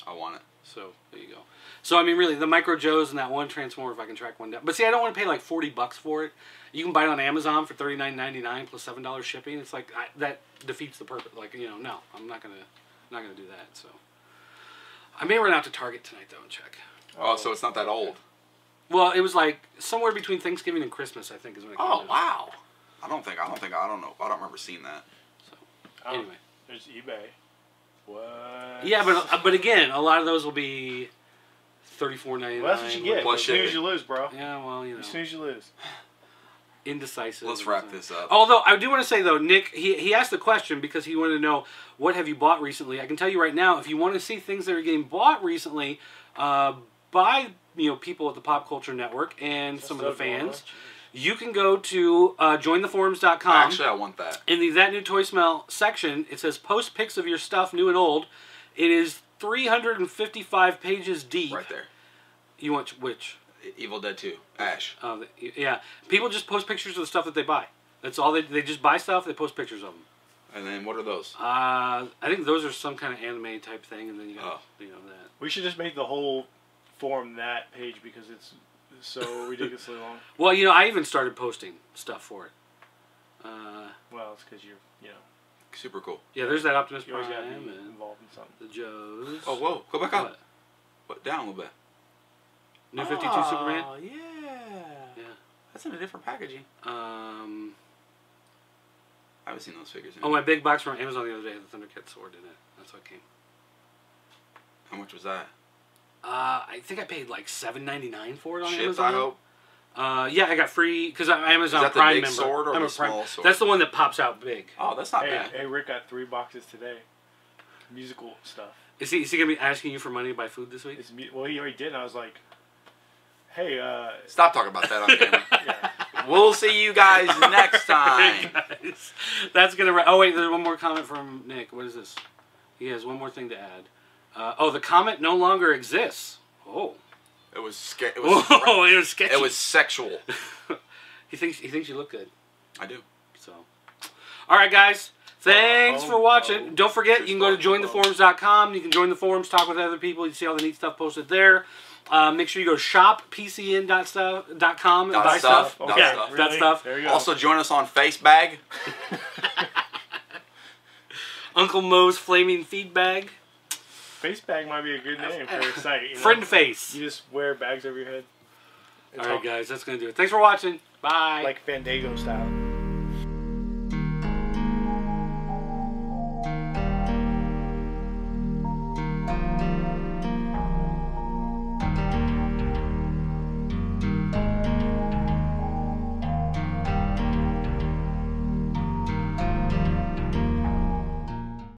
I want it. So, there you go. So, I mean, really, the Micro Joes and that one Transformer, if I can track one down. But see, I don't want to pay like $40 for it. You can buy it on Amazon for $39.99 plus $7 shipping. It's like, that defeats the purpose. Like, no, I'm not gonna do that. So, I may run out to Target tonight, though, and check. Oh, so it's not that old. Well, it was like somewhere between Thanksgiving and Christmas, I think, is when it came out. Oh, wow. I don't know. I don't remember seeing that. So, anyway. There's eBay. What? Yeah, but again, a lot of those will be $34.99. Well, that's what you get. Plus You snooze, shipping. you lose, bro. Yeah, well, You snooze, you lose. Indecisive. Let's wrap this up. Although, I do want to say, though, Nick, he asked the question because he wanted to know, what have you bought recently? I can tell you right now, if you want to see things that are getting bought recently by people at the Pop Culture Network and some of the fans, you can go to jointheforums.com. Actually, I want that. In the That New Toy Smell section, it says post pics of your stuff, new and old. It is 355 pages deep. Right there. You want which? Evil Dead 2. Ash. Yeah. People just post pictures of the stuff that they buy. That's all they just buy stuff, they post pictures of them. And then what are those? I think those are some kind of anime type thing, and then you got that. We should just make the whole forum that page because it's so ridiculously long. Well, I even started posting stuff for it. Well, it's because you're, Super cool. Yeah, there's that Optimus you always Prime got to be and involved in something. the Joes. Oh, whoa. Go back up. What? Down a little bit. New 52 Superman. Oh, yeah. Yeah. That's in a different packaging. I haven't seen those figures. Oh, my big box from Amazon the other day had the Thundercat sword in it. That's what it came. How much was that? I think I paid like $7.99 for it on Shipped, Amazon. I hope. Yeah, I got free because I'm Amazon Is that the Prime big member. sword or I'm the a Prime. small sword? That's the one that pops out big. Oh, that's not Hey, bad. hey, Rick got 3 boxes today. Musical stuff. Is he gonna be asking you for money to buy food this week? Well, he already did, and I was like, hey, Stop talking about that on camera. yeah. We'll see you guys next time. Guys, that's gonna. Oh wait, there's one more comment from Nick. What is this? He has one more thing to add. The comment no longer exists. Oh. It was scary. It was sketchy. It was sexual. He thinks you look good. I do. So, all right, guys. Thanks for watching. Don't forget, you can go to jointheforums.com. You can join the forums, talk with other people. You see all the neat stuff posted there. Make sure you go to shoppcn.com and buy stuff. Okay, Yeah, really? that stuff. There you go. Also, join us on Facebag. Uncle Mo's Flaming Feed Bag. Face bag might be a good name for a site. Friend face. You just wear bags over your head. All right, guys, that's going to do it. Thanks for watching. Bye. Like Fandango style.